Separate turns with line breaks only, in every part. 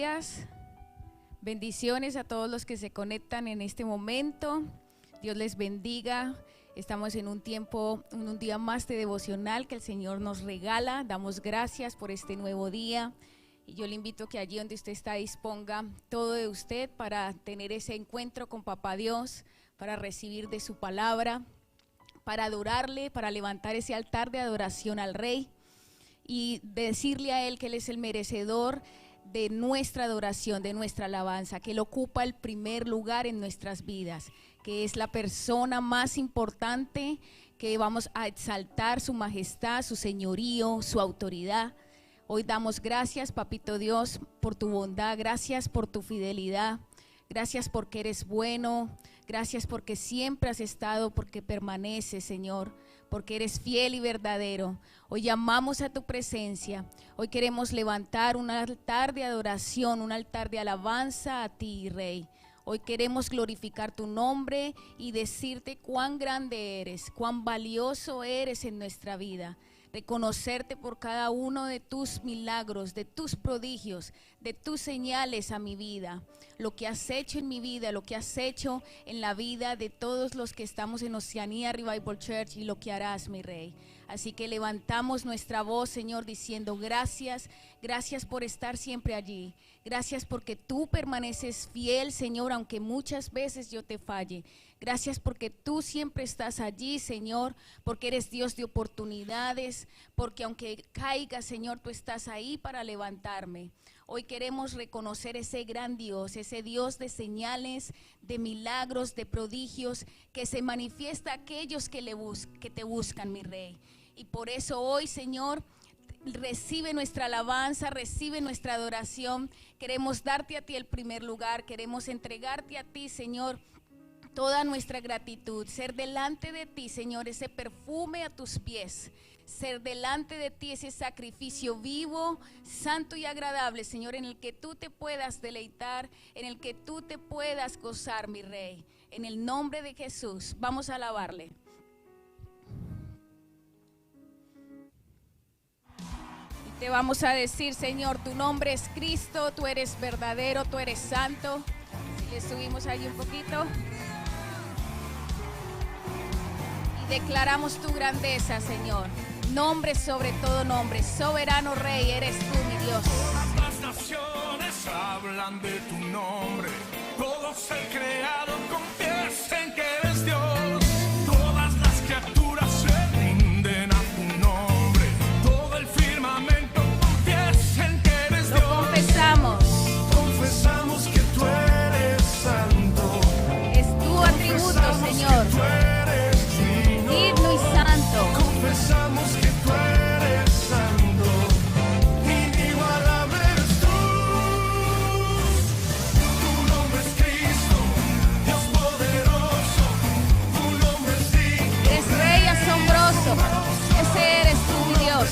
días. Bendiciones a todos los que se conectan en este momento. Dios les bendiga. Estamos en un día más de devocional que el Señor nos regala. Damos gracias por este nuevo día. Y yo le invito que allí donde usted está disponga todo de usted para tener ese encuentro con Papá Dios, para recibir de su palabra, para adorarle, para levantar ese altar de adoración al Rey y decirle a Él que Él es el merecedor de nuestra adoración, de nuestra alabanza, que Él ocupa el primer lugar en nuestras vidas, que es la persona más importante, que vamos a exaltar su majestad, su señorío, su autoridad. Hoy damos gracias, Papito Dios, por tu bondad, gracias por tu fidelidad, gracias porque eres bueno, gracias porque siempre has estado, porque permaneces, Señor, porque eres fiel y verdadero. Hoy llamamos a tu presencia, hoy queremos levantar un altar de adoración, un altar de alabanza a ti, Rey. Hoy queremos glorificar tu nombre y decirte cuán grande eres, cuán valioso eres en nuestra vida. Reconocerte por cada uno de tus milagros, de tus prodigios, de tus señales a mi vida, lo que has hecho en mi vida, lo que has hecho en la vida de todos los que estamos en Oceanía Revival Church y lo que harás, mi Rey. Así que levantamos nuestra voz, Señor, diciendo gracias, gracias por estar siempre allí. Gracias porque tú permaneces fiel, Señor, aunque muchas veces yo te falle. Gracias porque tú siempre estás allí, Señor, porque eres Dios de oportunidades, porque aunque caiga, Señor, tú estás ahí para levantarme. Hoy queremos reconocer ese gran Dios, ese Dios de señales, de milagros, de prodigios, que se manifiesta a aquellos que te buscan, mi Rey. Y por eso hoy, Señor, recibe nuestra alabanza, recibe nuestra adoración. Queremos darte a ti el primer lugar, queremos entregarte a ti, Señor, toda nuestra gratitud, ser delante de ti, Señor, ese perfume a tus pies, ser delante de ti ese sacrificio vivo, santo y agradable, Señor, en el que tú te puedas deleitar, en el que tú te puedas gozar, mi Rey. En el nombre de Jesús, vamos a alabarle. Y te vamos a decir, Señor, tu nombre es Cristo, tú eres verdadero, tú eres santo. Si le subimos allí un poquito. Declaramos tu grandeza, Señor. Nombre sobre todo nombre. Soberano Rey, eres tú, mi Dios.
Todas las naciones hablan de tu nombre. Todo ser creado confiesa en que eres Dios. Todas las criaturas se rinden a tu nombre. Todo el firmamento confiesa en que eres Dios.
Lo confesamos.
Confesamos que tú eres santo.
Es tu atributo, Señor. Digno y santo.
Confesamos que tú eres santo, inigualable eres tú. Tu nombre es Cristo, Dios poderoso. Tu nombre es digno.
Eres Rey asombroso. Ese eres tú, mi Dios.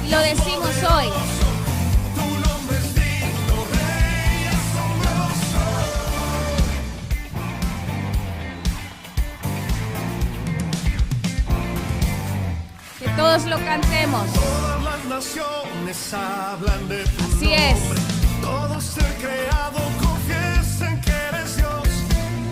Y lo decimos hoy.
Tu nombre es digno, Rey asombroso.
Que todos lo cantemos.
Todas las naciones hablan de tu
Así
nombre.
es.
Todo ser creado confiesa en que eres Dios.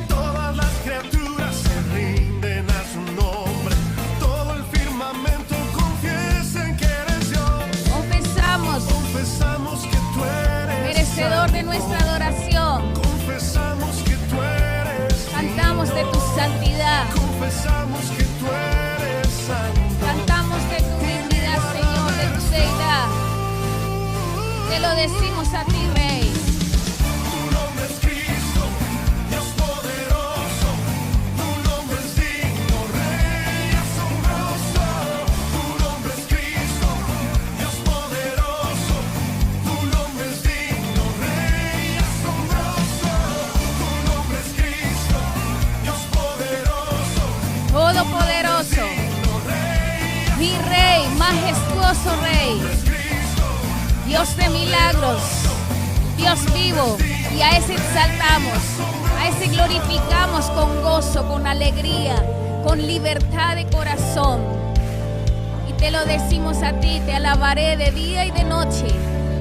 Todas las criaturas se rinden a su nombre. Todo el firmamento confiesa en que eres Dios.
Confesamos.
Confesamos que tú eres
Merecedor de
santo.
nuestra adoración.
Confesamos que tú eres
Cantamos de tu
digno.
santidad.
Confesamos que tú eres santo.
Cantamos de tu dignidad, Señor, de tu deidad. Te lo decimos a ti, Rey.
Tu nombre es Cristo, Dios poderoso. Tu nombre es digno, Rey asombroso. Tu nombre es Cristo, Dios poderoso. Tu nombre es digno, Rey asombroso. Tu nombre es Cristo, Dios poderoso.
Todopoderoso, mi Rey, majestuoso Rey, Dios de milagros, Dios vivo, y a ese exaltamos, a ese glorificamos con gozo, con alegría, con libertad de corazón. Y te lo decimos a ti, te alabaré de día y de noche,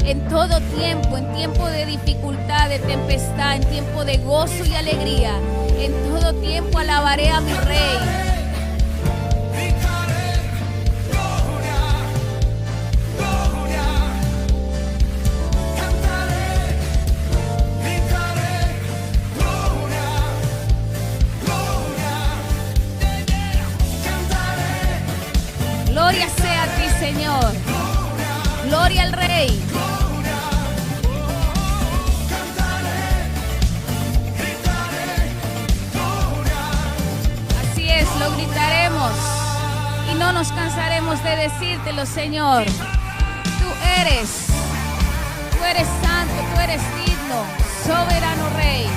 En todo tiempo, en tiempo de dificultad, de tempestad, en tiempo de gozo y alegría, en todo tiempo alabaré a mi Rey. Gloria sea a ti, Señor. Gloria al Rey. Así es, lo gritaremos y no nos cansaremos de decírtelo, Señor. Tú eres santo, tú eres digno, soberano Rey.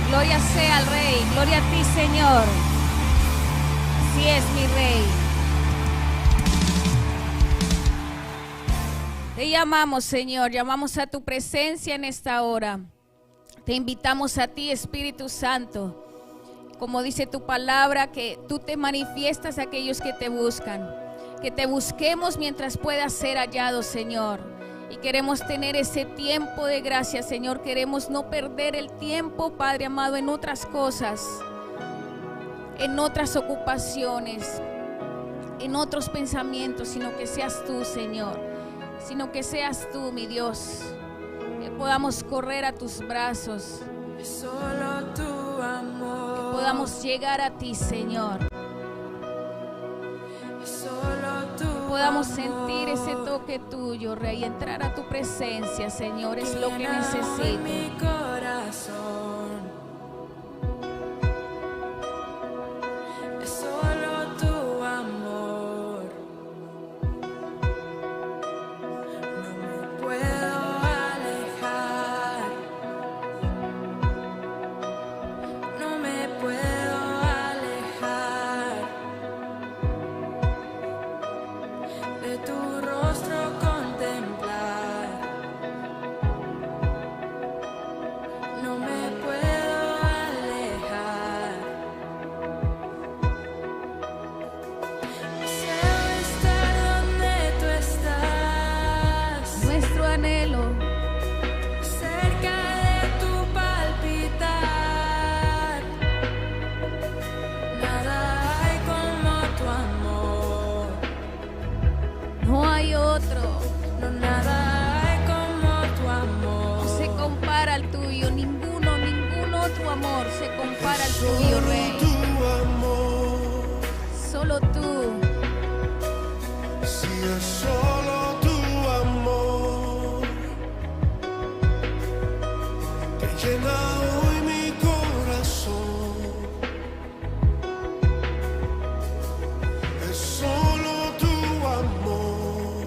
Gloria sea al Rey, gloria a ti, Señor. Así es, mi Rey. Te llamamos, Señor, llamamos a tu presencia en esta hora. Te invitamos a ti, Espíritu Santo. Como dice tu palabra, que tú te manifiestas a aquellos que te buscan. Que te busquemos mientras puedas ser hallados, Señor. Y queremos tener ese tiempo de gracia, Señor. Queremos no perder el tiempo, Padre amado, en otras cosas, en otras ocupaciones, en otros pensamientos, sino que seas tú, Señor. Sino que seas tú, mi Dios. Que podamos correr a tus brazos.
Solo tu amor.
Que podamos llegar a ti, Señor. Podamos sentir ese toque tuyo, Rey, entrar a tu presencia, Señor, es lo que necesito.
Mi corazón es solo tu amor. No me puedo alejar, no me puedo alejar de tu rostro, contemplar. No me puedo alejar. Deseo estar donde tú estás,
Nuestro anhelo,
cerca de tu palpitar. Nada hay como tu amor.
no hay otro,
No, nada hay como tu amor.
no se compara al tuyo, ningún otro amor se compara al tuyo, Rey.
Tu amor,
Solo tú,
si es solo tu amor, que llena hoy mi corazón. Es solo tu amor,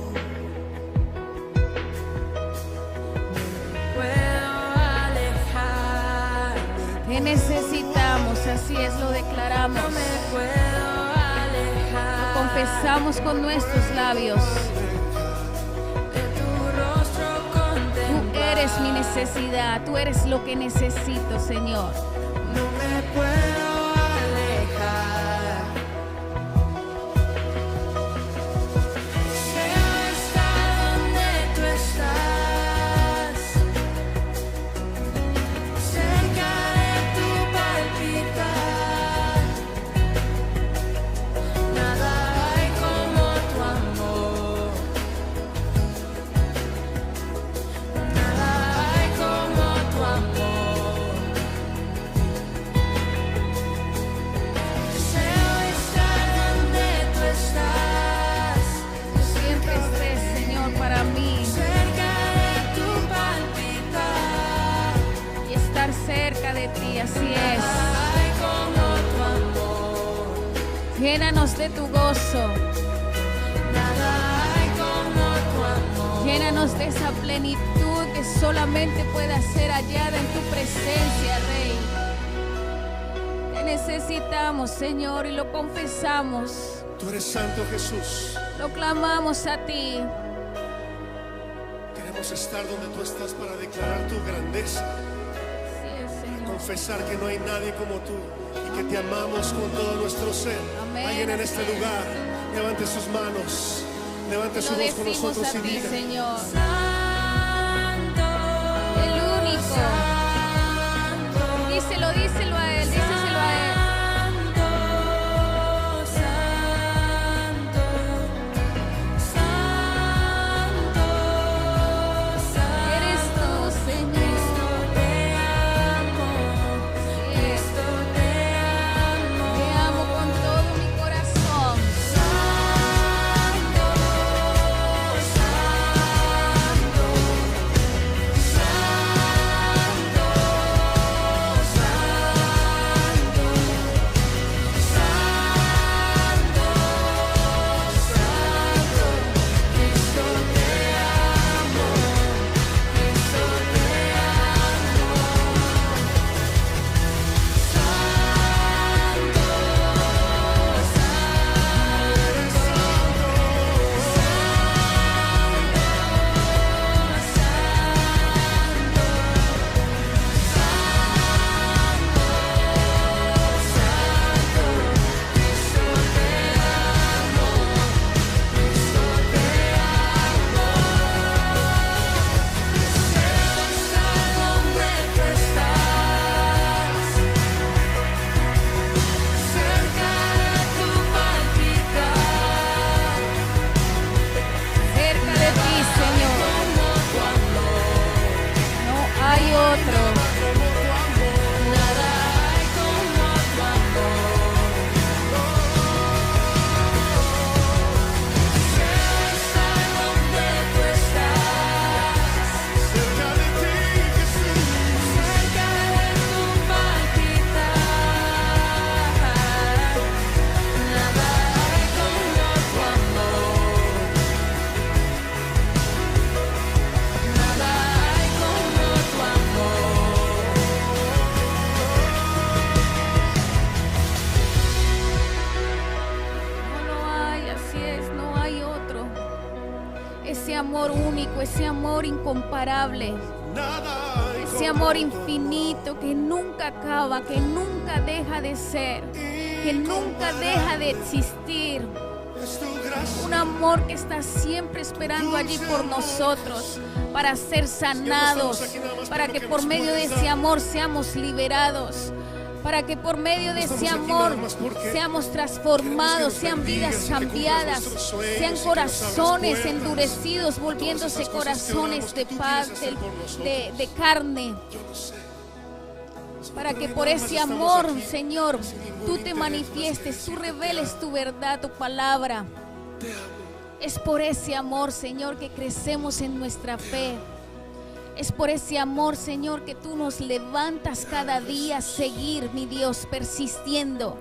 Puedo alejar.
te necesitamos, así es, lo declaramos.
No me puedo alejar.
Confesamos con nuestros labios.
De tu rostro,
Tú
contemplar.
eres mi necesidad, tú eres lo que necesito, Señor.
No me puedo alejar. Deseo estar donde tú estás, cerca de tu palpitar. Nada hay como tu amor. Nada hay como tu amor.
ti, así es.
hay como tu amor.
Llénanos de tu gozo,
Nada hay como tu amor.
llénanos de esa plenitud que solamente pueda ser hallada en tu presencia, Rey. Te necesitamos, Señor, y lo confesamos,
Tú eres santo, Jesús.
lo clamamos a ti.
Queremos estar donde tú estás para declarar tu grandeza,
Así es, Señor.
confesar que no hay nadie como tú y que te amamos con todo nuestro ser.
Amén.
Alguien en este lugar, levante sus manos, levante su
Lo
voz con
decimos
nosotros
a
y
ti,
diga:
Señor,
Santo,
el único. Díselo, díselo a Él, díselo a Él.
santo, santo, santo.
Eres tú, Señor.
Te amo, Cristo, te amo.
Te amo con todo mi corazón.
Santo, santo,
amor único, ese amor incomparable,
Nada hay
ese
como
amor
tu
infinito que nunca acaba, que nunca deja de ser, que nunca deja de existir.
es tu gracia.
Un amor que está siempre esperando allí por nosotros para ser sanados, para que por medio de ese amor seamos liberados, para que por medio de ese amor seamos transformados, sean vidas cambiadas, sean corazones endurecidos, volviéndose corazones de paz, de carne. Para que por ese amor, Señor, tú te manifiestes, tú reveles tu verdad, tu palabra. Es por ese amor, Señor, que crecemos en nuestra fe. Es por ese amor, Señor, que tú nos levantas cada día a seguir, mi Dios, persistiendo,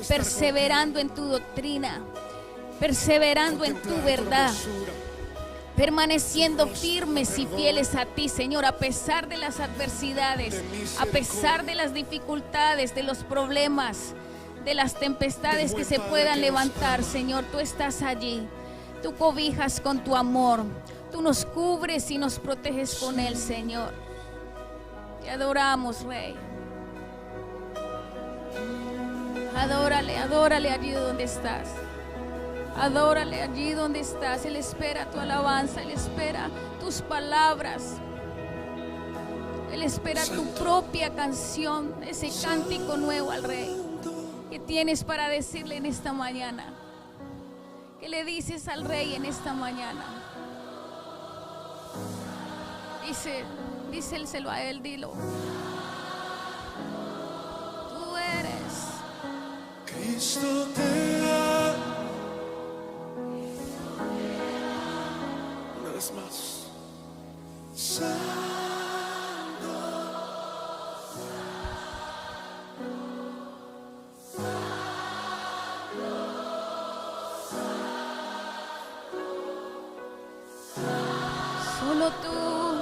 perseverando en tu doctrina, perseverando en tu verdad, permaneciendo firmes y fieles a ti, Señor, a pesar de las adversidades, a pesar de las dificultades, de los problemas, de las tempestades que se puedan levantar, Señor, tú estás allí, tú cobijas con tu amor, tú nos cubres y nos proteges con él, Señor. Te adoramos, Rey. Adórale, adórale allí donde estás. Adórale allí donde estás. Él espera tu alabanza, Él espera tus palabras. Él espera tu propia canción, ese cántico nuevo al Rey. ¿Qué tienes para decirle en esta mañana? ¿Qué le dices al Rey en esta mañana? Díselo a Él, dilo. Tú eres.
Cristo te ama. Una vez más. Santo,
como tú.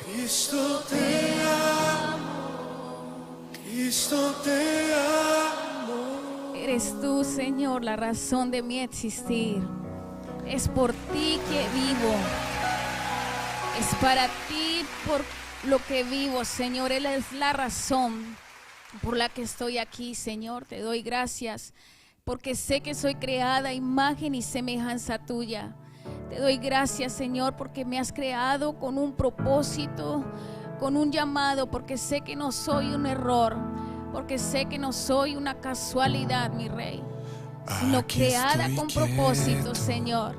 Cristo te amo, Cristo te amo.
Eres tú, Señor, la razón de mi existir. Es por ti que vivo. Es para ti por lo que vivo, Señor. Él es la razón por la que estoy aquí, Señor. Te doy gracias porque sé que soy creada a imagen y semejanza tuya. Te doy gracias, Señor, porque me has creado con un propósito, con un llamado, porque sé que no soy un error, porque sé que no soy una casualidad, mi Rey, sino
Aquí
creada
estoy
con propósito,
quieto,
Señor,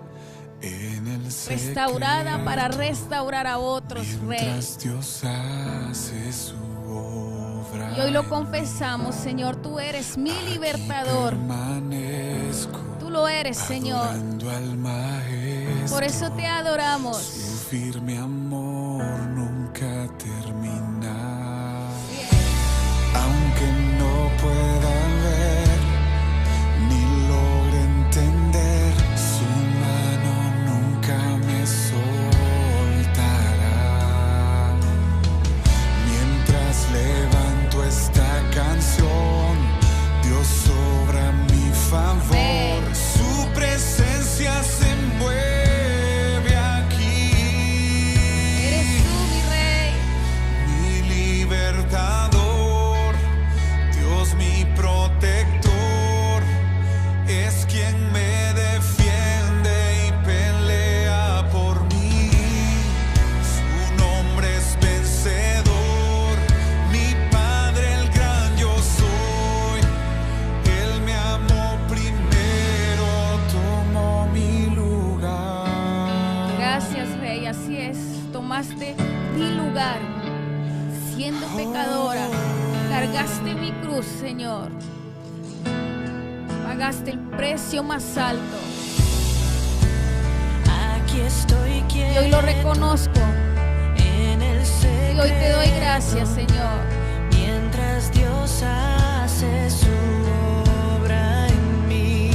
en el
restaurada para
secreto,
restaurar a otros, Rey.
mientras Dios hace su obra.
Y hoy lo confesamos, Señor, tú eres mi
Aquí
libertador.
permanezco,
Tú lo eres, Señor.
adorando al Maestro.
Por eso te adoramos.
Su firme amor nunca termina. Aunque no pueda ver ni logre entender, su mano nunca me soltará. Mientras levanto esta canción, Dios obra a mi favor. Su presencia se envuelve aquí.
Eres tú, mi Rey.
Mi libertador, Dios mi protector, es quien me defiende y pelea por mí. Su nombre es vencedor, mi Padre el gran yo soy. Él me amó primero, tomó mi lugar.
Gracias, Rey, así es. Tomaste mi lugar, siendo pecadora. Cargaste mi cruz, Señor. Pagaste el precio más alto.
Aquí estoy
Y hoy lo reconozco.
en el
Y hoy te doy gracias, Señor.
mientras Dios hace su obra en mí.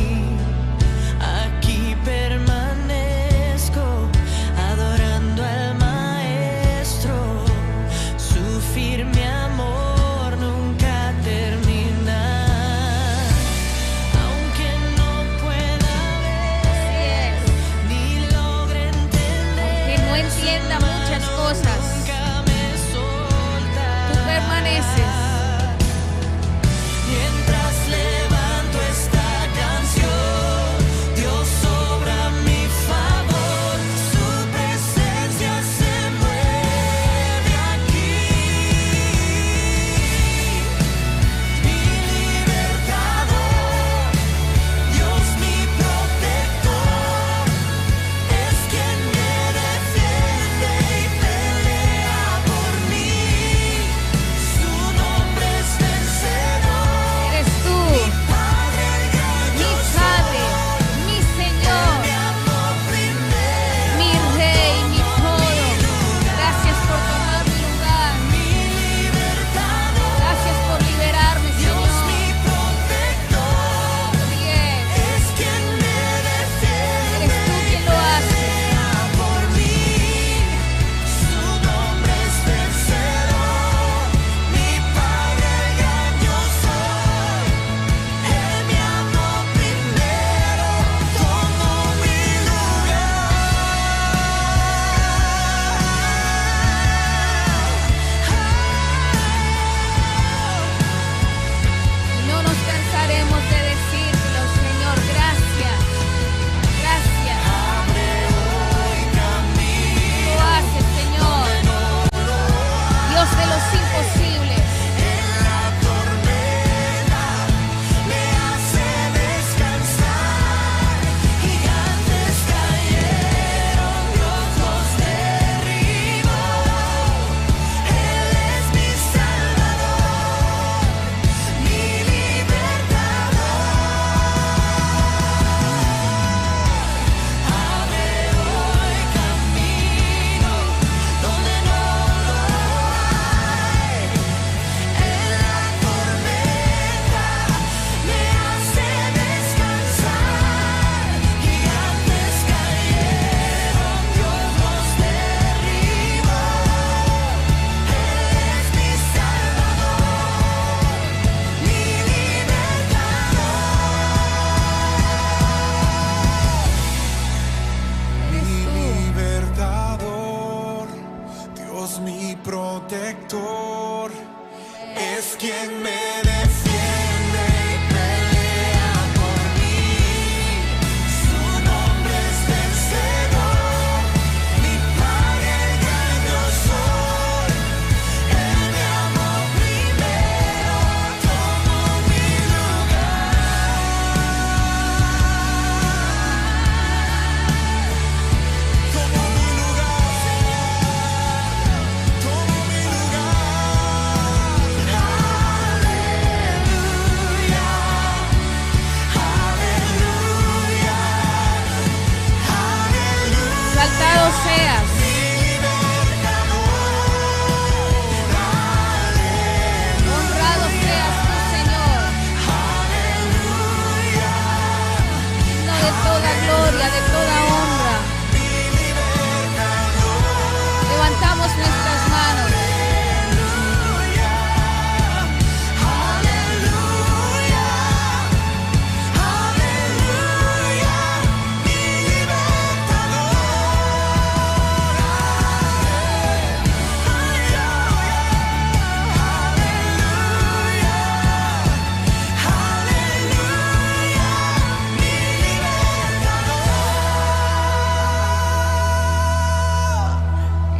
Aquí permanezco adorando al Maestro. Su firme amor nunca termina. Aunque no pueda ver ni logre entender,
Que no entienda muchas cosas.
nunca me solta.
Tú permaneces
protector, es quien me defiende y pelea por mí. Su nombre es vencedor, mi Padre el gran yo soy. Él me amó primero, tomó mi lugar. Tomó mi lugar, tomó mi lugar.
Exaltado seas. Honrado seas tú, Señor. Digno de toda gloria, de toda honra. Levantamos nuestras manos.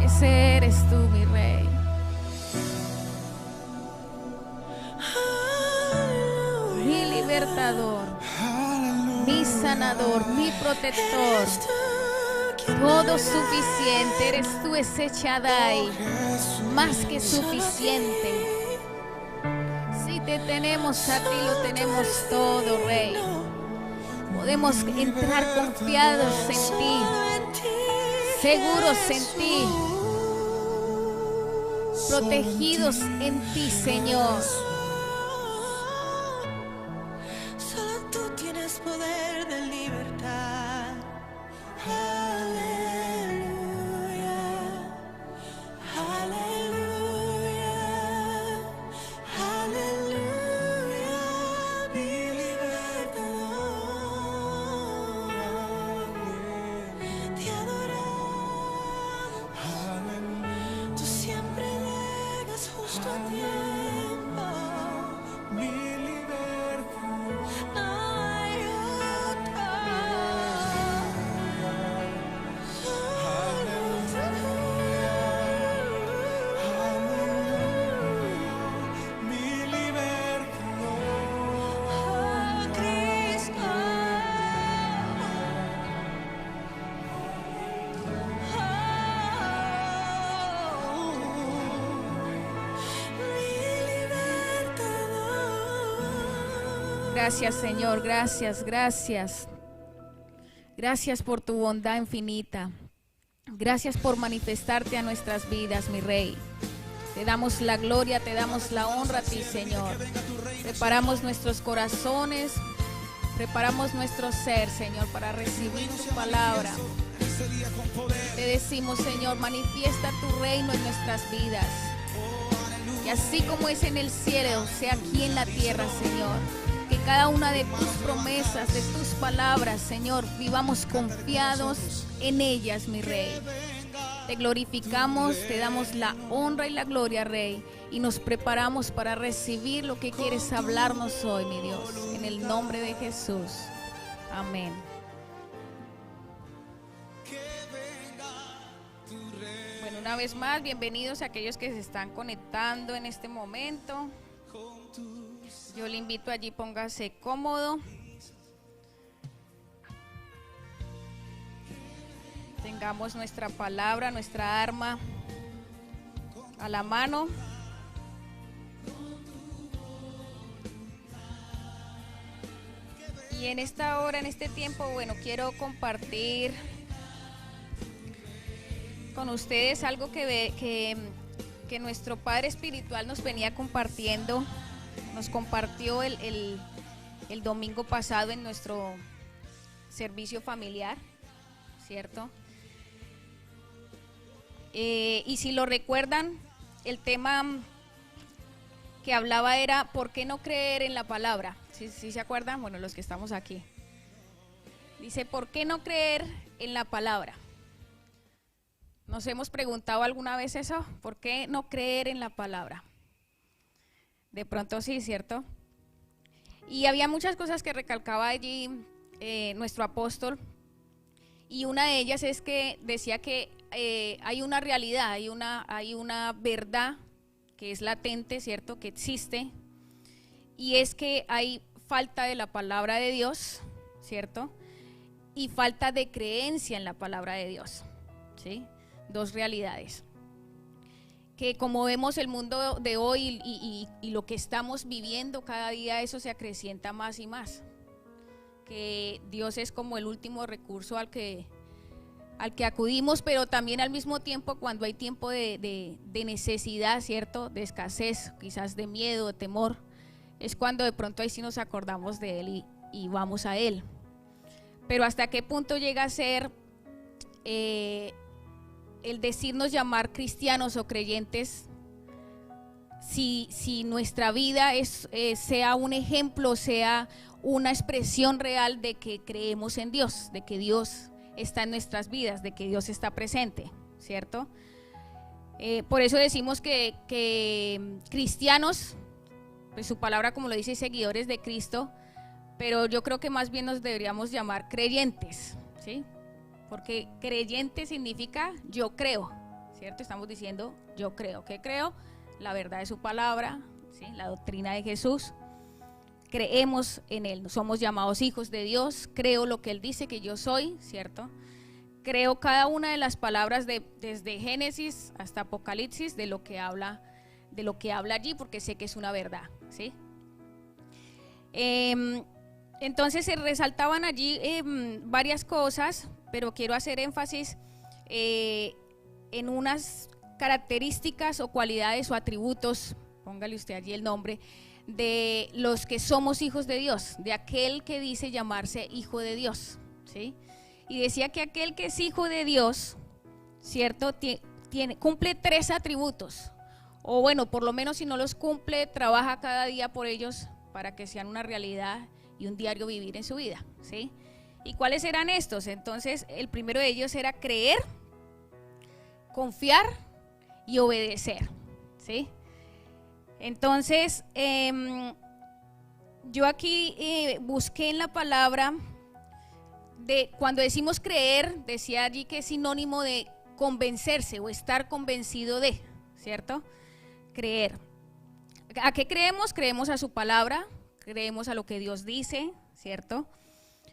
Ese eres tú, mi Rey. Mi libertador, mi sanador, mi protector. Todo suficiente, eres tú ese Shaddai, más que suficiente. Si te tenemos a ti, lo tenemos todo, Rey. Podemos entrar confiados en ti, seguros en ti, protegidos en ti, Señor.
Solo tú tienes poder de libertad. Aleluya, aleluya, aleluya, mi libertador. Te adoramos. Tú siempre llegas justo a tiempo.
Mi libertad.
No hay otro.
Mi libertador.
Oh, Cristo.
Gracias, Señor, gracias, gracias. Gracias por tu bondad infinita. Gracias por manifestarte a nuestras vidas, mi Rey. Te damos la gloria, te damos la honra a ti, Señor. Preparamos nuestros corazones, preparamos nuestro ser, Señor, para recibir tu palabra. Te decimos, Señor, manifiesta tu reino en nuestras vidas. Y así como es en el cielo, sea aquí en la tierra, Señor. Que cada una de tus promesas, de tus palabras, Señor, vivamos confiados en ellas, mi Rey. Te glorificamos, te damos la honra y la gloria, Rey. Y nos preparamos para recibir lo que quieres hablarnos hoy, mi Dios. En el nombre de Jesús. Amén. Bueno, una vez más, bienvenidos a aquellos que se están conectando en este momento. Yo le invito allí, póngase cómodo. Tengamos nuestra palabra, nuestra arma a la mano. Y en esta hora, en este tiempo, bueno, quiero compartir con ustedes algo que nuestro Padre Espiritual nos venía compartiendo. Nos compartió el domingo pasado en nuestro servicio familiar, ¿cierto? Y si lo recuerdan, el tema que hablaba era ¿por qué no creer en la palabra? ¿Sí se acuerdan? Bueno, los que estamos aquí. Dice, ¿por qué no creer en la palabra? ¿Nos hemos preguntado alguna vez eso? ¿Por qué no creer en la palabra? De pronto sí, ¿cierto? Y había muchas cosas que recalcaba allí nuestro apóstol, y una de ellas es que decía que hay una realidad, hay una verdad que es latente, ¿cierto? Que existe, y es que hay falta de la palabra de Dios, ¿cierto? Y falta de creencia en la palabra de Dios, ¿sí? Dos realidades. Que como vemos el mundo de hoy y lo que estamos viviendo cada día, eso se acrecienta más y más. Que Dios es como el último recurso al que acudimos, pero también al mismo tiempo cuando hay tiempo de necesidad, ¿cierto? De escasez, quizás de miedo, de temor, es cuando de pronto ahí sí nos acordamos de Él y vamos a Él. Pero ¿hasta qué punto llega a ser el decirnos llamar cristianos o creyentes si nuestra vida sea un ejemplo, sea una expresión real de que creemos en Dios, de que Dios está en nuestras vidas, de que Dios está presente, ¿cierto? Por eso decimos que cristianos, pues su palabra como lo dice, seguidores de Cristo, pero yo creo que más bien nos deberíamos llamar creyentes, ¿sí? Porque creyente significa yo creo, ¿cierto? Estamos diciendo yo creo. ¿Qué creo? La verdad de su palabra, ¿sí? La doctrina de Jesús. Creemos en Él, somos llamados hijos de Dios, creo lo que Él dice que yo soy, ¿cierto? Creo cada una de las palabras desde Génesis hasta Apocalipsis de lo que habla allí, porque sé que es una verdad, ¿sí? Entonces se resaltaban allí varias cosas, pero quiero hacer énfasis en unas características o cualidades o atributos, póngale usted allí el nombre, de los que somos hijos de Dios, de aquel que dice llamarse hijo de Dios, ¿sí? Y decía que aquel que es hijo de Dios, ¿cierto? Cumple 3 atributos, o bueno, por lo menos si no los cumple, trabaja cada día por ellos para que sean una realidad y un diario vivir en su vida, ¿sí? ¿Y cuáles eran estos? Entonces, el primero de ellos era creer, confiar y obedecer, ¿sí? Entonces, yo aquí busqué en la palabra, cuando decimos creer, decía allí que es sinónimo de convencerse o estar convencido de, ¿cierto? Creer. ¿A qué creemos? Creemos a su palabra, creemos a lo que Dios dice, ¿cierto?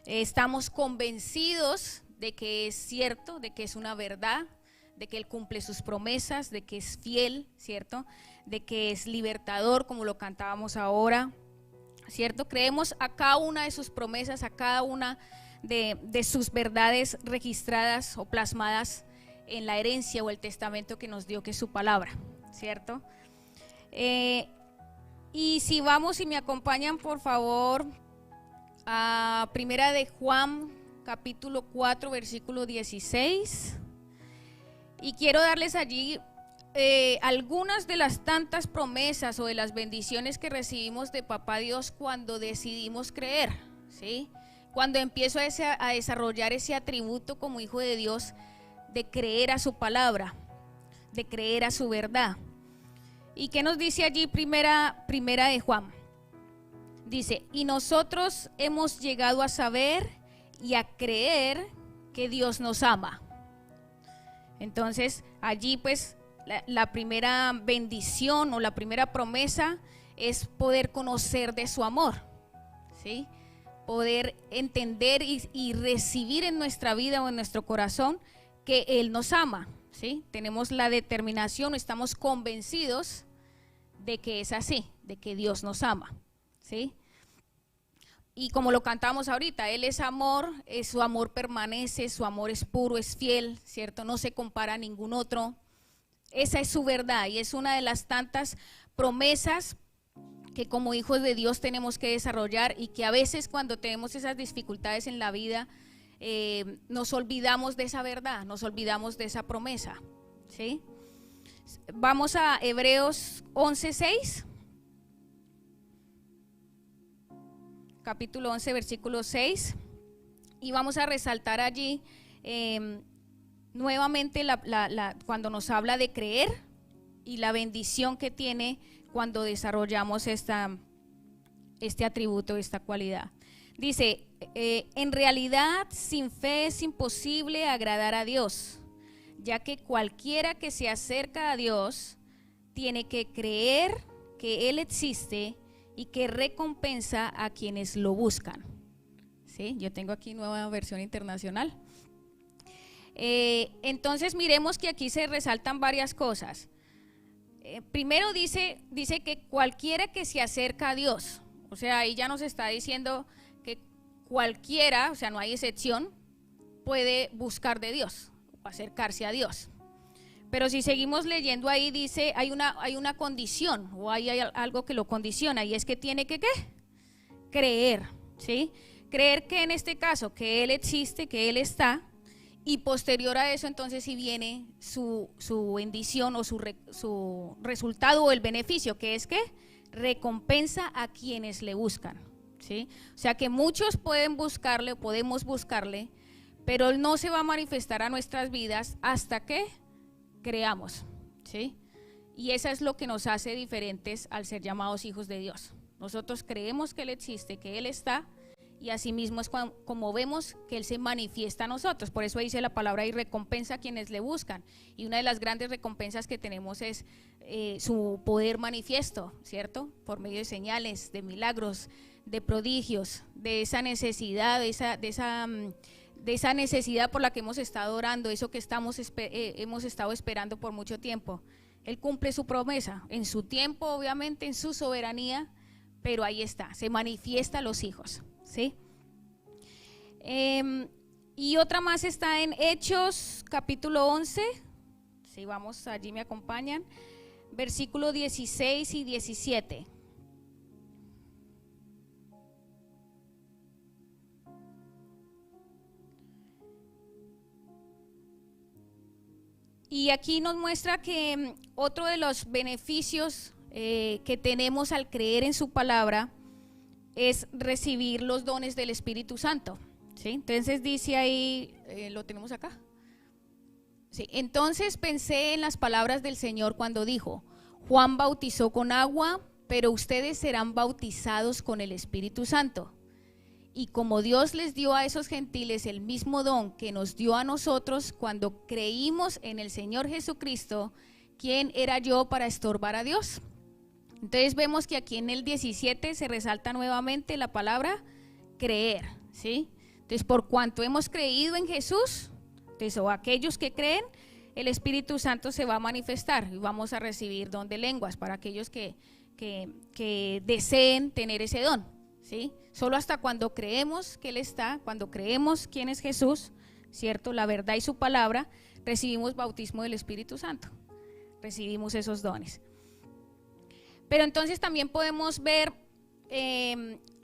Estamos convencidos de que es cierto, de que es una verdad, de que Él cumple sus promesas, de que es fiel, ¿cierto? De que es libertador, como lo cantábamos ahora, ¿cierto? Creemos a cada una de sus promesas, a cada una de sus verdades registradas o plasmadas en la herencia o el testamento que nos dio, que es su palabra, ¿cierto? Y si vamos y me acompañan, por favor, a Primera de Juan, capítulo 4, versículo 16. Y quiero darles allí algunas de las tantas promesas o de las bendiciones que recibimos de Papá Dios cuando decidimos creer, ¿sí? Cuando empiezo a desarrollar ese atributo como hijo de Dios de creer a su palabra, de creer a su verdad. ¿Y qué nos dice allí primera de Juan? Dice, y nosotros hemos llegado a saber y a creer que Dios nos ama. Entonces allí pues la primera bendición o la primera promesa es poder conocer de su amor, ¿sí? Poder entender y recibir en nuestra vida o en nuestro corazón que Él nos ama, ¿sí? Tenemos la determinación, estamos convencidos de que es así, de que Dios nos ama, ¿sí? Y como lo cantamos ahorita, Él es amor, su amor permanece, su amor es puro, es fiel, ¿cierto? No se compara a ningún otro. Esa es su verdad y es una de las tantas promesas que como hijos de Dios tenemos que desarrollar y que a veces cuando tenemos esas dificultades en la vida nos olvidamos de esa verdad, nos olvidamos de esa promesa, ¿sí? Vamos a Hebreos 11:6. Capítulo 11, versículo 6, y vamos a resaltar allí nuevamente cuando nos habla de creer y la bendición que tiene cuando desarrollamos este atributo, esta cualidad. Dice, en realidad sin fe es imposible agradar a Dios, ya que cualquiera que se acerca a Dios tiene que creer que Él existe y que recompensa a quienes lo buscan. ¿Sí? Yo tengo aquí nueva versión internacional. Entonces miremos que aquí se resaltan varias cosas. Primero dice que cualquiera que se acerca a Dios, o sea, ahí ya nos está diciendo que cualquiera, o sea, no hay excepción, puede buscar de Dios o acercarse a Dios. Pero si seguimos leyendo ahí dice, hay una condición o hay algo que lo condiciona, y es que tiene que ¿qué? Creer, ¿sí? Creer que en este caso, que Él existe, que Él está, y posterior a eso entonces si viene su bendición o su resultado o el beneficio, que es que recompensa a quienes le buscan, ¿sí? O sea que muchos pueden buscarle, podemos buscarle, pero Él no se va a manifestar a nuestras vidas hasta que creamos, ¿sí? Y eso es lo que nos hace diferentes al ser llamados hijos de Dios. Nosotros creemos que Él existe, que Él está, y asimismo es como vemos que Él se manifiesta a nosotros. Por eso dice la palabra y recompensa a quienes le buscan. Y una de las grandes recompensas que tenemos es su poder manifiesto, ¿cierto? Por medio de señales, de milagros, de prodigios, de esa necesidad, de esa necesidad por la que hemos estado orando, eso que hemos estado esperando por mucho tiempo. Él cumple su promesa, en su tiempo, obviamente, en su soberanía, pero ahí está, se manifiesta a los hijos, ¿sí? Y otra más está en Hechos, capítulo 11, si vamos, allí me acompañan, versículos 16 y 17. Y aquí nos muestra que otro de los beneficios que tenemos al creer en su palabra es recibir los dones del Espíritu Santo, ¿sí? Entonces dice ahí, ¿lo tenemos acá? Sí. Entonces pensé en las palabras del Señor cuando dijo, Juan bautizó con agua, pero ustedes serán bautizados con el Espíritu Santo. Y como Dios les dio a esos gentiles el mismo don que nos dio a nosotros cuando creímos en el Señor Jesucristo, ¿quién era yo para estorbar a Dios? Entonces vemos que aquí en el 17 se resalta nuevamente la palabra creer, ¿sí? Entonces por cuanto hemos creído en Jesús, entonces, o aquellos que creen, el Espíritu Santo se va a manifestar y vamos a recibir don de lenguas para aquellos que deseen tener ese don, ¿sí? Solo hasta cuando creemos que Él está, cuando creemos quién es Jesús, ¿cierto? La verdad y su palabra, recibimos bautismo del Espíritu Santo, recibimos esos dones. Pero entonces también podemos ver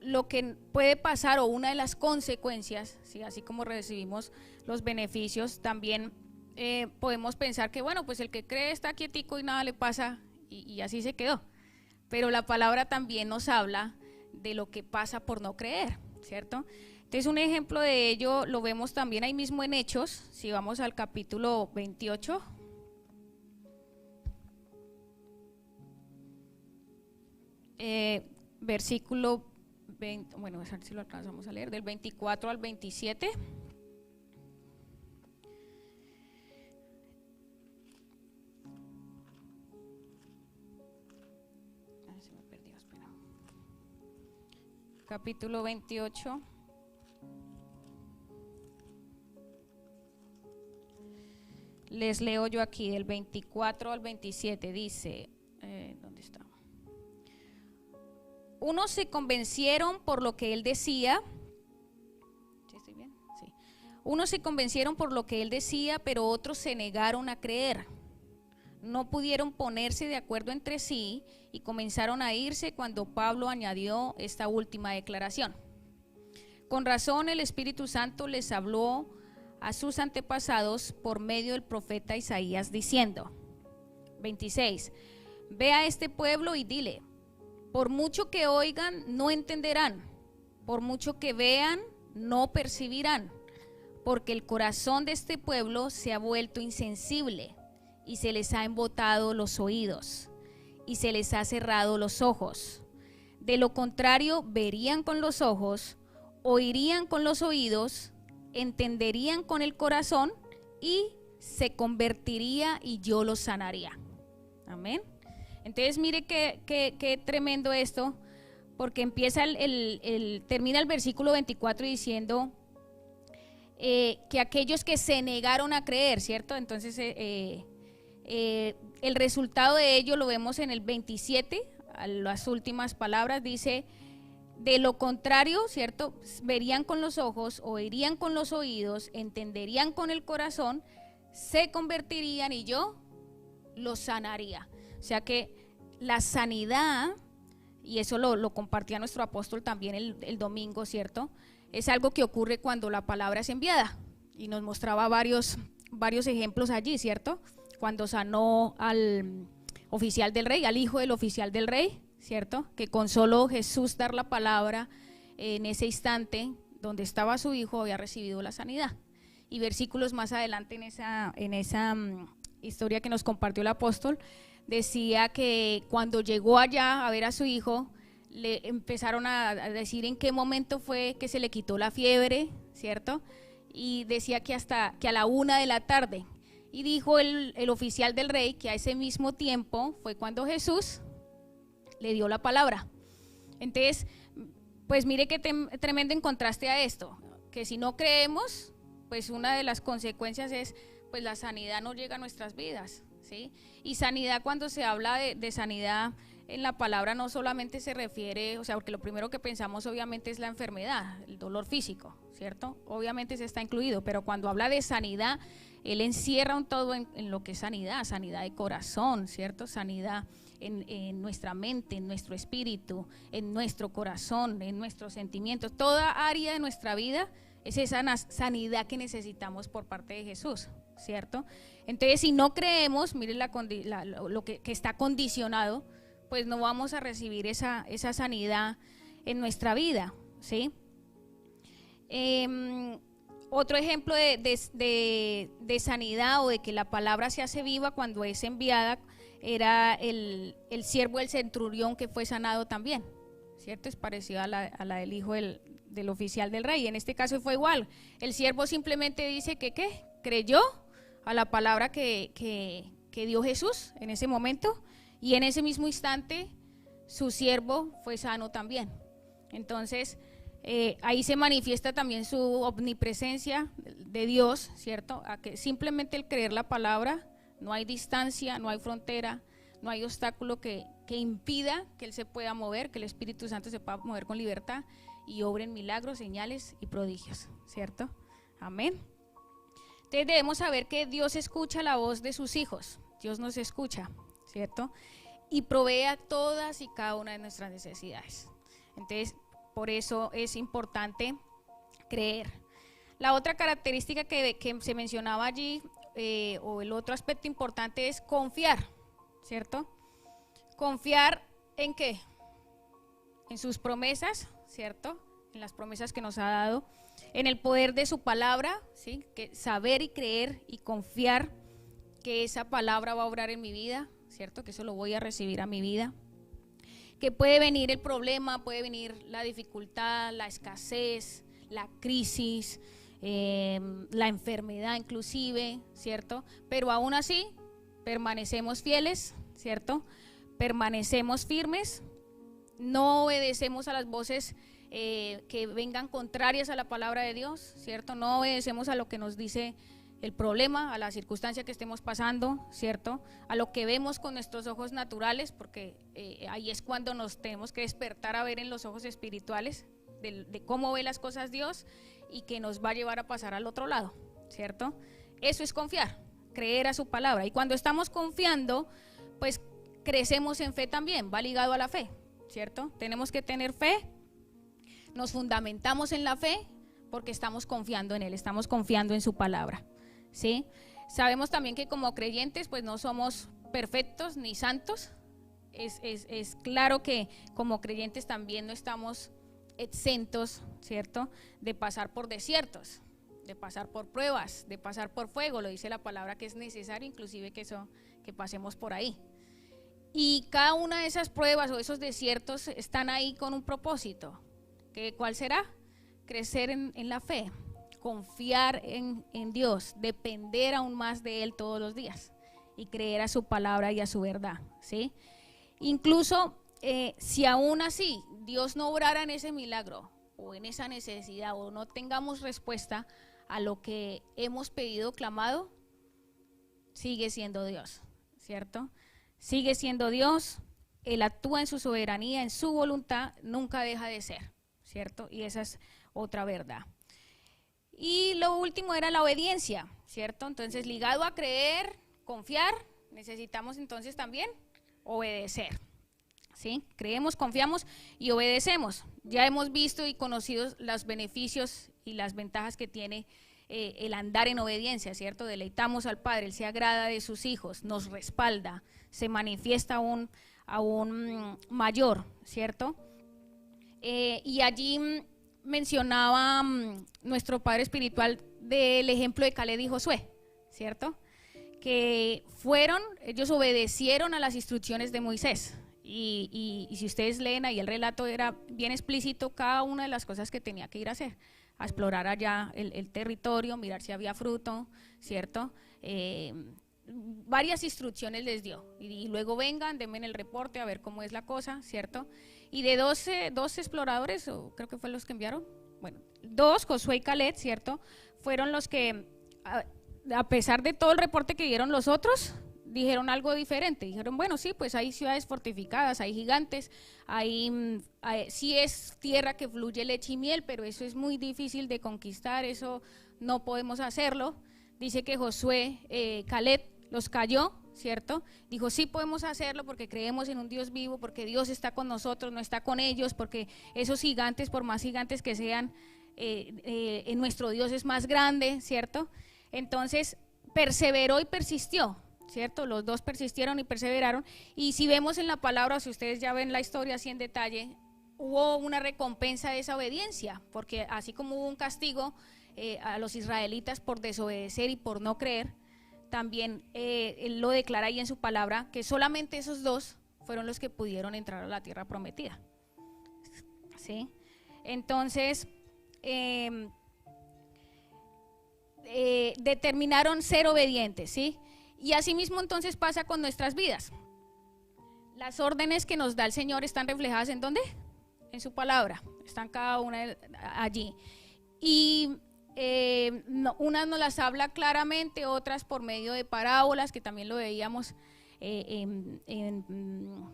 lo que puede pasar o una de las consecuencias, ¿sí? Así como recibimos los beneficios, también podemos pensar que bueno, pues el que cree está quietico y nada le pasa y así se quedó. Pero la palabra también nos habla de lo que pasa por no creer, ¿cierto? Entonces un ejemplo de ello lo vemos también ahí mismo en Hechos, si vamos al capítulo 28. Versículo 20, bueno, a ver si lo alcanzamos a leer, del 24 al 27. Se me perdió, espera. Capítulo 28. Les leo yo aquí, del 24 al 27, dice, ¿dónde está? Unos se convencieron por lo que él decía. ¿Sí estoy bien? Sí. Unos se convencieron por lo que él decía, pero otros se negaron a creer. No pudieron ponerse de acuerdo entre sí y comenzaron a irse cuando Pablo añadió esta última declaración. Con razón el Espíritu Santo les habló a sus antepasados por medio del profeta Isaías diciendo, 26, ve a este pueblo y dile, por mucho que oigan, no entenderán, por mucho que vean, no percibirán, porque el corazón de este pueblo se ha vuelto insensible y se les ha embotado los oídos y se les ha cerrado los ojos. De lo contrario, verían con los ojos, oirían con los oídos, entenderían con el corazón y se convertiría y yo los sanaría. Amén. Entonces mire qué tremendo esto, porque empieza termina el versículo 24 diciendo que aquellos que se negaron a creer, ¿cierto? Entonces el resultado de ello lo vemos en el 27, a las últimas palabras dice: de lo contrario, ¿cierto? Verían con los ojos, oirían con los oídos, entenderían con el corazón, se convertirían y yo los sanaría. O sea que la sanidad, y eso lo compartía nuestro apóstol también el domingo, ¿cierto? Es algo que ocurre cuando la palabra es enviada, y nos mostraba varios ejemplos allí, ¿cierto? Cuando sanó al oficial del rey, al hijo del oficial del rey, ¿cierto? Que con solo Jesús dar la palabra, en ese instante donde estaba su hijo había recibido la sanidad. Y versículos más adelante en esa historia que nos compartió el apóstol, decía que cuando llegó allá a ver a su hijo, le empezaron a decir en qué momento fue que se le quitó la fiebre, ¿cierto? Y decía que a la 1 de la tarde. Y dijo el oficial del rey que a ese mismo tiempo fue cuando Jesús le dio la palabra. Entonces, pues mire qué tremendo en contraste a esto, que si no creemos, pues una de las consecuencias es, pues la sanidad no llega a nuestras vidas, ¿sí? Y sanidad, cuando se habla de sanidad en la palabra, no solamente se refiere, o sea, porque lo primero que pensamos obviamente es la enfermedad, el dolor físico, ¿cierto? Obviamente se está incluido, pero cuando habla de sanidad, él encierra un todo en lo que es sanidad de corazón, ¿cierto? Sanidad en nuestra mente, en nuestro espíritu, en nuestro corazón, en nuestros sentimientos. Toda área de nuestra vida es esa sanidad que necesitamos por parte de Jesús, ¿cierto? Entonces, si no creemos, mire lo que está condicionado, pues no vamos a recibir esa sanidad en nuestra vida, ¿sí? Otro ejemplo de sanidad o de que la palabra se hace viva cuando es enviada era el siervo del centurión que fue sanado también, ¿cierto? Es parecido a la del hijo del oficial del rey. En este caso fue igual. El siervo simplemente dice que creyó a la palabra que dio Jesús en ese momento, y en ese mismo instante su siervo fue sano también. Entonces ahí se manifiesta también su omnipresencia de Dios, ¿cierto? A que simplemente el creer la palabra, no hay distancia, no hay frontera, no hay obstáculo que impida que Él se pueda mover, que el Espíritu Santo se pueda mover con libertad y obren milagros, señales y prodigios, ¿cierto? Amén. Entonces debemos saber que Dios escucha la voz de sus hijos, Dios nos escucha, ¿cierto? Y provee a todas y cada una de nuestras necesidades. Entonces, por eso es importante creer. La otra característica que se mencionaba allí, o el otro aspecto importante, es confiar, ¿cierto? Confiar ¿en qué? En sus promesas, ¿cierto? En las promesas que nos ha dado, en el poder de su palabra, ¿sí? Que saber y creer y confiar que esa palabra va a obrar en mi vida, ¿cierto? Que eso lo voy a recibir a mi vida. Que puede venir el problema, puede venir la dificultad, la escasez, la crisis, la enfermedad inclusive, ¿cierto? Pero aún así permanecemos fieles, ¿cierto? Permanecemos firmes, no obedecemos a las voces que vengan contrarias a la palabra de Dios, ¿cierto? No obedecemos a lo que nos dice el problema, a la circunstancia que estemos pasando, ¿cierto? A lo que vemos con nuestros ojos naturales, porque ahí es cuando nos tenemos que despertar a ver en los ojos espirituales de cómo ve las cosas Dios y que nos va a llevar a pasar al otro lado, ¿cierto? Eso es confiar, creer a su palabra. Y cuando estamos confiando, pues crecemos en fe también, va ligado a la fe, ¿cierto? Tenemos que tener fe, nos fundamentamos en la fe porque estamos confiando en Él, estamos confiando en su palabra, ¿sí? Sabemos también que como creyentes pues no somos perfectos ni santos. Es claro que como creyentes también no estamos exentos, ¿cierto?, de pasar por desiertos, de pasar por pruebas, de pasar por fuego. Lo dice la palabra que es necesario, inclusive que pasemos por ahí. Y cada una de esas pruebas o esos desiertos están ahí con un propósito. ¿Cuál será? Crecer en la fe, confiar en Dios, depender aún más de Él todos los días y creer a su palabra y a su verdad, ¿sí? Incluso si aún así Dios no obrara en ese milagro o en esa necesidad o no tengamos respuesta a lo que hemos pedido, clamado, sigue siendo Dios, ¿cierto? Sigue siendo Dios, Él actúa en su soberanía, en su voluntad, nunca deja de ser, ¿cierto? Y esa es otra verdad. Y lo último era la obediencia, ¿cierto? Entonces, ligado a creer, confiar, necesitamos entonces también obedecer, ¿sí? Creemos, confiamos y obedecemos. Ya hemos visto y conocido los beneficios y las ventajas que tiene el andar en obediencia, ¿cierto? Deleitamos al Padre, Él se agrada de sus hijos, nos respalda, se manifiesta aún mayor, ¿cierto? Y allí mencionaba nuestro padre espiritual del ejemplo de Caleb y Josué, ¿cierto? Que ellos obedecieron a las instrucciones de Moisés. Y si ustedes leen ahí el relato, era bien explícito cada una de las cosas que tenía que ir a hacer, a explorar allá el territorio, mirar si había fruto, ¿cierto? Varias instrucciones les dio, y luego vengan, denme el reporte a ver cómo es la cosa, ¿cierto? Y de 12 exploradores, o creo que fueron los que enviaron, bueno, 2, Josué y Caleb, ¿cierto? Fueron los que, a pesar de todo el reporte que dieron los otros, dijeron algo diferente. Dijeron, bueno, sí, pues hay ciudades fortificadas, hay gigantes, sí es tierra que fluye leche y miel, pero eso es muy difícil de conquistar, eso no podemos hacerlo. Dice que Josué, Caleb los cayó, ¿cierto? Dijo, sí podemos hacerlo porque creemos en un Dios vivo, porque Dios está con nosotros, no está con ellos, porque esos gigantes, por más gigantes que sean, nuestro Dios es más grande, ¿cierto? Entonces, perseveró y persistió, ¿cierto? Los 2 persistieron y perseveraron, y si vemos en la palabra, si ustedes ya ven la historia así en detalle, hubo una recompensa de esa obediencia, porque así como hubo un castigo a los israelitas por desobedecer y por no creer, también él lo declara ahí en su palabra, que solamente esos 2 fueron los que pudieron entrar a la tierra prometida, ¿sí? Entonces, determinaron ser obedientes, ¿sí? Y así mismo entonces pasa con nuestras vidas. Las órdenes que nos da el Señor están reflejadas ¿en dónde? En su palabra, están cada una allí. Y unas nos las habla claramente, otras por medio de parábolas, que también lo veíamos en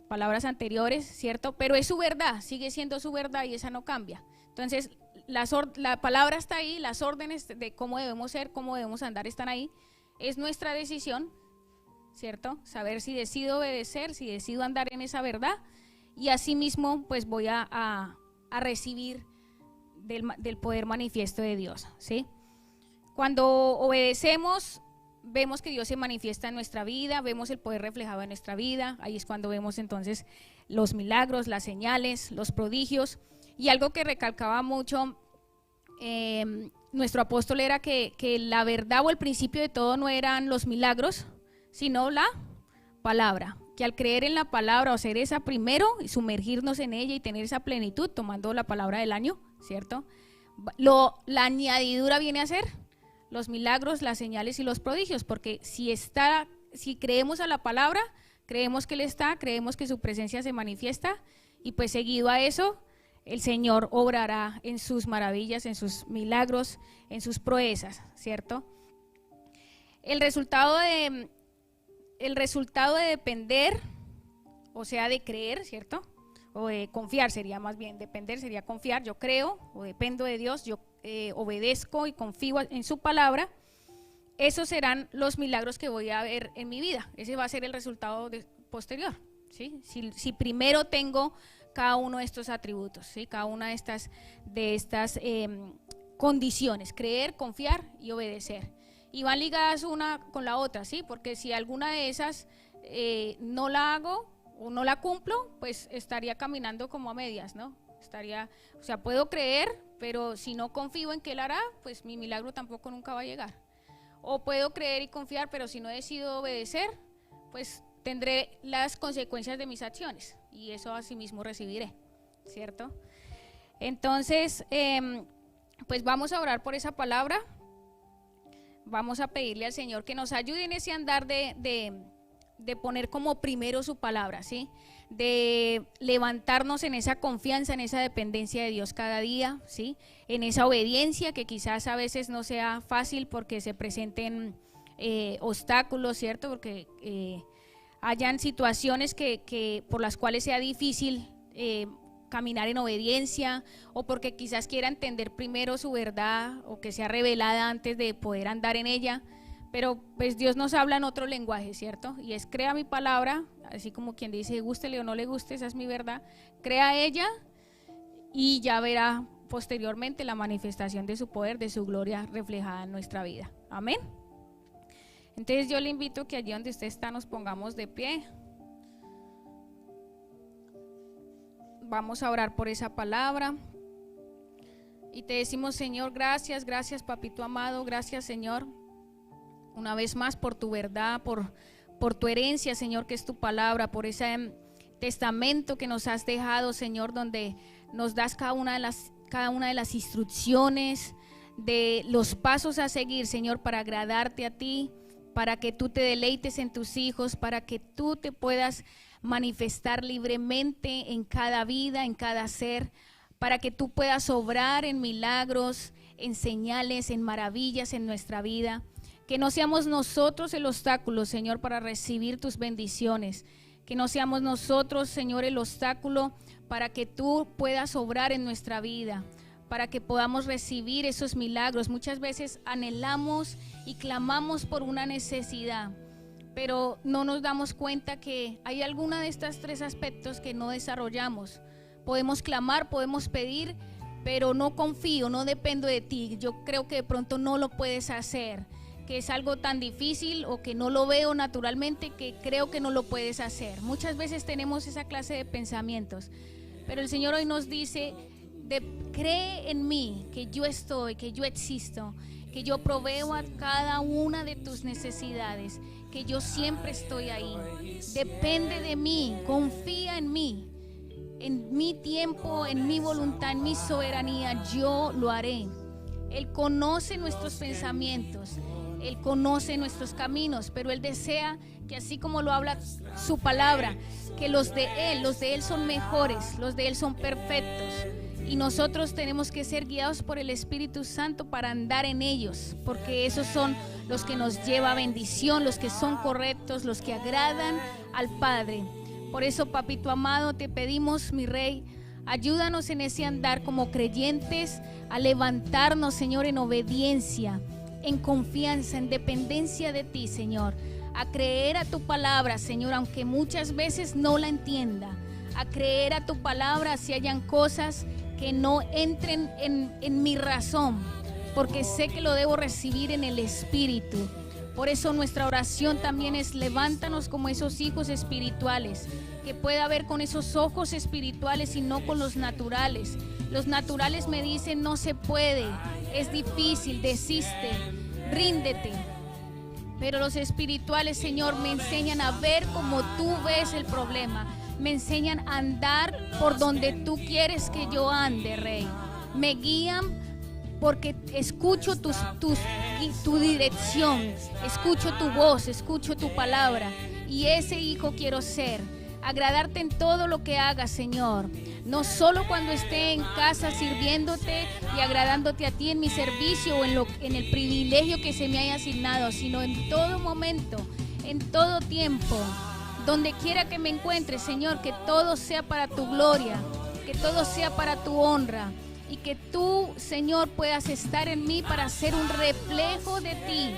palabras anteriores, ¿cierto? Pero es su verdad, sigue siendo su verdad y esa no cambia. Entonces, la palabra está ahí, las órdenes de cómo debemos ser, cómo debemos andar están ahí. Es nuestra decisión, ¿cierto? Saber si decido obedecer, si decido andar en esa verdad, y así mismo pues voy a recibir del poder manifiesto de Dios, ¿sí? Cuando obedecemos, vemos que Dios se manifiesta en nuestra vida, vemos el poder reflejado en nuestra vida, ahí es cuando vemos entonces los milagros, las señales, los prodigios. Y algo que recalcaba mucho nuestro apóstol era que la verdad o el principio de todo no eran los milagros, sino la palabra, que al creer en la palabra o hacer esa primero y sumergirnos en ella y tener esa plenitud, tomando la palabra del año, ¿cierto? La añadidura viene a ser los milagros, las señales y los prodigios, porque si creemos a la palabra, creemos que Él está, creemos que su presencia se manifiesta, y pues seguido a eso, el Señor obrará en sus maravillas, en sus milagros, en sus proezas, ¿cierto? El resultado de depender, o sea, de creer, ¿cierto? O de confiar sería más bien, depender sería confiar, yo creo o dependo de Dios, yo obedezco y confío en su palabra, esos serán los milagros que voy a ver en mi vida, ese va a ser el resultado posterior, ¿sí? Si primero tengo cada uno de estos atributos, ¿sí? Cada una de estas condiciones, creer, confiar y obedecer, y van ligadas una con la otra, ¿sí? Porque si alguna de esas no la hago o no la cumplo, pues estaría caminando como a medias, ¿no? O sea, puedo creer, pero si no confío en que Él hará, pues mi milagro tampoco nunca va a llegar. O puedo creer y confiar, pero si no decido obedecer, pues tendré las consecuencias de mis acciones y eso asimismo recibiré, ¿cierto? Entonces, pues vamos a orar por esa palabra. Vamos a pedirle al Señor que nos ayude en ese andar de poner como primero su palabra, ¿sí? De levantarnos en esa confianza, en esa dependencia de Dios cada día, ¿sí? En esa obediencia que quizás a veces no sea fácil porque se presenten obstáculos, ¿cierto? Porque hayan situaciones que por las cuales sea difícil caminar en obediencia, o porque quizás quiera entender primero su verdad o que sea revelada antes de poder andar en ella. Pero pues Dios nos habla en otro lenguaje, ¿cierto? Y es: crea mi palabra, así como quien dice, gústele o no le guste, esa es mi verdad. Crea ella y ya verá posteriormente la manifestación de su poder, de su gloria reflejada en nuestra vida. Amén. Entonces yo le invito que allí donde usted está nos pongamos de pie. Vamos a orar por esa palabra. Y te decimos: Señor, gracias, gracias papito amado, gracias Señor, una vez más por tu verdad, por tu herencia, Señor, que es tu palabra, por ese testamento que nos has dejado, Señor, donde nos das cada una de las instrucciones, de los pasos a seguir, Señor, para agradarte a ti, para que tú te deleites en tus hijos, para que tú te puedas manifestar libremente en cada vida, en cada ser, para que tú puedas obrar en milagros, en señales, en maravillas en nuestra vida. Que no seamos nosotros el obstáculo, Señor, para recibir tus bendiciones. Que no seamos nosotros, Señor, el obstáculo para que tú puedas obrar en nuestra vida, para que podamos recibir esos milagros. Muchas veces anhelamos y clamamos por una necesidad, pero no nos damos cuenta que hay alguna de estos tres aspectos que no desarrollamos. Podemos clamar, podemos pedir, pero no confío, no dependo de ti. Yo creo que de pronto no lo puedes hacer, que es algo tan difícil o que no lo veo naturalmente, que creo que no lo puedes hacer. Muchas veces tenemos esa clase de pensamientos, pero el Señor hoy nos dice: cree en mí, que yo estoy, que yo existo, que yo proveo a cada una de tus necesidades, que yo siempre estoy ahí. Depende de mí, confía en mí, en mi tiempo, en mi voluntad, en mi soberanía, yo lo haré. Él conoce nuestros pensamientos, Él conoce nuestros caminos, pero Él desea que, así como lo habla su palabra, que los de Él son mejores, los de Él son perfectos. Y nosotros tenemos que ser guiados por el Espíritu Santo para andar en ellos, porque esos son los que nos llevan a bendición, los que son correctos, los que agradan al Padre. Por eso, papito amado, te pedimos, mi Rey, ayúdanos en ese andar como creyentes, a levantarnos, Señor, en obediencia, en confianza, en dependencia de ti, Señor, a creer a tu palabra, Señor, aunque muchas veces no la entienda, a creer a tu palabra si hayan cosas que no entren en mi razón, porque sé que lo debo recibir en el Espíritu. Por eso nuestra oración también es: levántanos como esos hijos espirituales, que pueda ver con esos ojos espirituales y no con los naturales. Los naturales me dicen: no se puede, es difícil, desiste, ríndete. Pero los espirituales, Señor, me enseñan a ver como tú ves el problema. Me enseñan a andar por donde tú quieres que yo ande, Rey. Me guían porque escucho tu dirección, escucho tu voz, escucho tu palabra. Y ese hijo quiero ser. Agradarte en todo lo que haga, Señor. No solo cuando esté en casa sirviéndote y agradándote a ti en mi servicio o en el privilegio que se me haya asignado, sino en todo momento, en todo tiempo. Donde quiera que me encuentre, Señor, que todo sea para tu gloria, que todo sea para tu honra, y que tú, Señor, puedas estar en mí para ser un reflejo de ti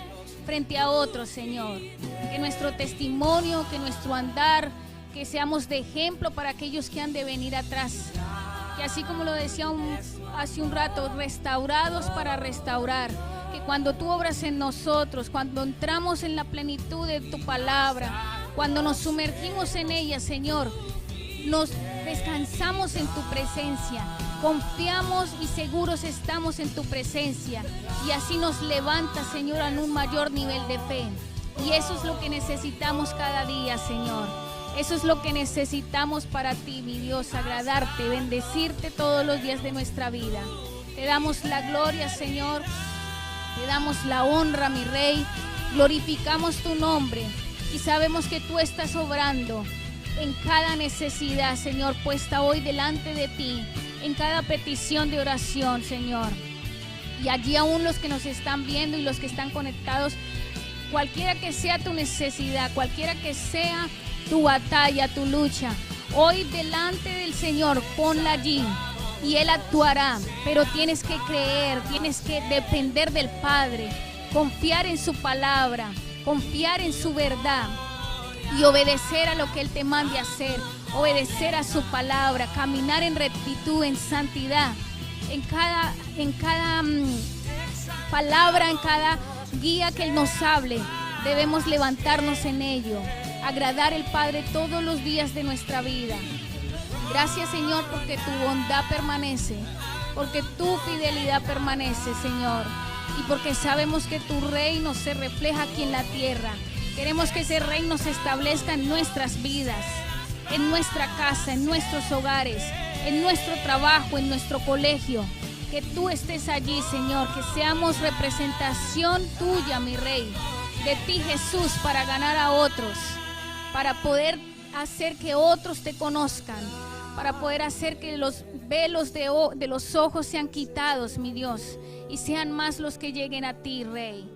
frente a otros, Señor. Que nuestro testimonio, que nuestro andar, que seamos de ejemplo para aquellos que han de venir atrás. Que así como lo decía hace un rato, restaurados para restaurar. Que cuando tú obras en nosotros, cuando entramos en la plenitud de tu palabra, cuando nos sumergimos en ella, Señor, nos descansamos en tu presencia Confiamos y seguros estamos en tu presencia y así nos levanta, Señor, a un mayor nivel de fe. Y eso es lo que necesitamos cada día, Señor. Eso es lo que necesitamos para ti, mi Dios, agradarte, bendecirte todos los días de nuestra vida. Te damos la gloria, Señor. Te damos la honra, mi Rey. Glorificamos tu nombre y sabemos que tú estás obrando en cada necesidad, Señor, puesta hoy delante de ti, en cada petición de oración, Señor. Y allí aún los que nos están viendo y los que están conectados, cualquiera que sea tu necesidad, cualquiera que sea tu batalla, tu lucha, hoy delante del Señor, ponla allí y Él actuará. Pero tienes que creer, tienes que depender del Padre, confiar en su palabra, confiar en su verdad y obedecer a lo que Él te mande hacer, obedecer a su palabra, caminar en rectitud, en santidad, en cada palabra, en cada guía que Él nos hable, debemos levantarnos en ello, agradar al Padre todos los días de nuestra vida. Gracias, Señor, porque tu bondad permanece, porque tu fidelidad permanece, Señor, y porque sabemos que tu reino se refleja aquí en la tierra. Queremos que ese reino se establezca en nuestras vidas, en nuestra casa, en nuestros hogares, en nuestro trabajo, en nuestro colegio. Que tú estés allí, Señor, que seamos representación tuya, mi Rey, de ti, Jesús, para ganar a otros, para poder hacer que otros te conozcan, para poder hacer que los velos de los ojos sean quitados, mi Dios, y sean más los que lleguen a ti, Rey,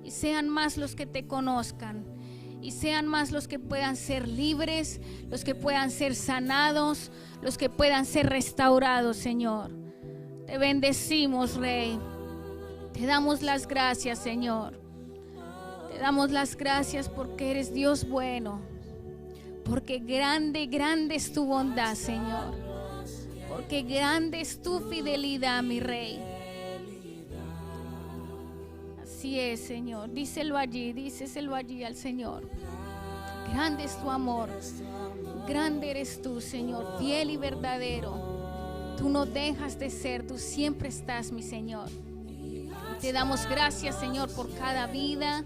y sean más los que te conozcan, y sean más los que puedan ser libres, los que puedan ser sanados, los que puedan ser restaurados, Señor. Te bendecimos, Rey. Te damos las gracias, Señor. Te damos las gracias porque eres Dios bueno. Porque grande, grande es tu bondad, Señor. Porque grande es tu fidelidad, mi Rey. Así es, Señor. Díselo allí al Señor. Grande es tu amor. Grande eres tú, Señor, fiel y verdadero. Tú no dejas de ser, tú siempre estás, mi Señor. Te damos gracias, Señor, por cada vida,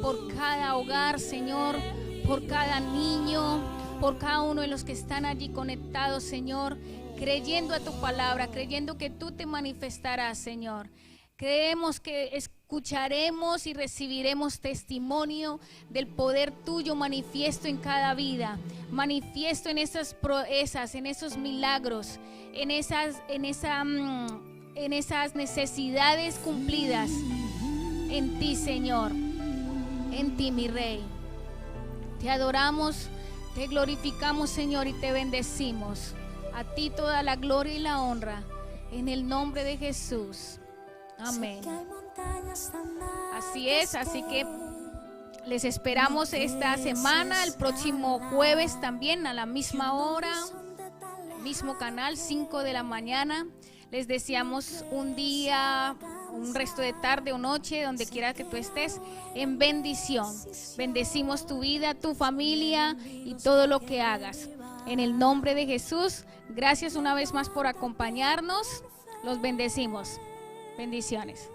por cada hogar, Señor, por cada niño, por cada uno de los que están allí conectados, Señor, creyendo a tu palabra, creyendo que tú te manifestarás, Señor. Creemos que escucharemos y recibiremos testimonio del poder tuyo manifiesto en cada vida, manifiesto en esas proezas, en esos milagros, en esas necesidades cumplidas en ti, Señor, en ti, mi Rey. Te adoramos, te glorificamos, Señor, y te bendecimos. A ti toda la gloria y la honra, en el nombre de Jesús. Amén. Así es, así que les esperamos esta semana, el próximo jueves también a la misma hora, mismo canal, 5 de la mañana. Les deseamos un día, un resto de tarde o noche, donde quiera que tú estés, en bendición. Bendecimos tu vida, tu familia y todo lo que hagas. En el nombre de Jesús, gracias una vez más por acompañarnos. Los bendecimos. Bendiciones.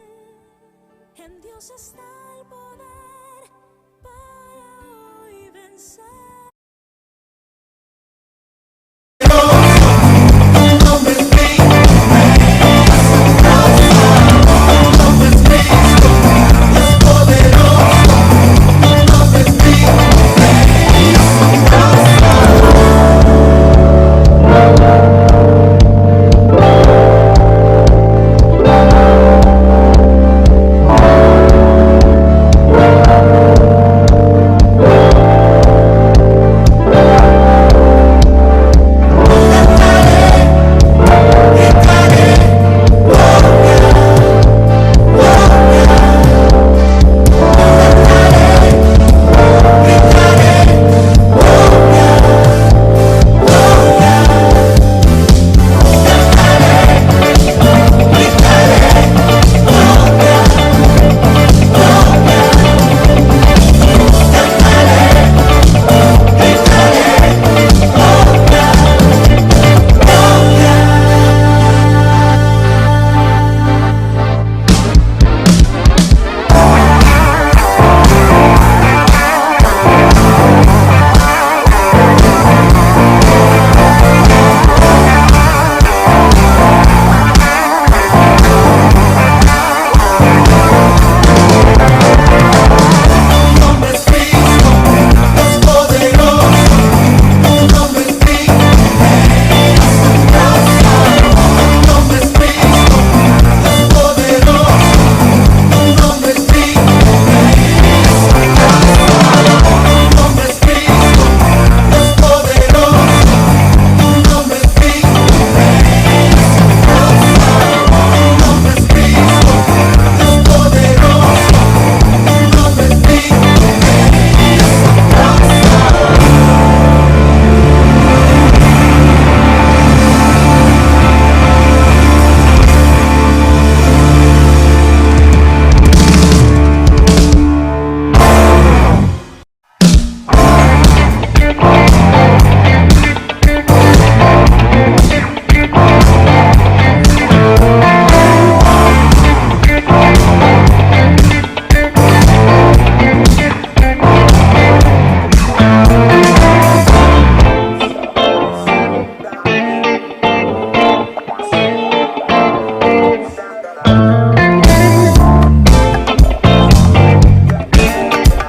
En Dios está.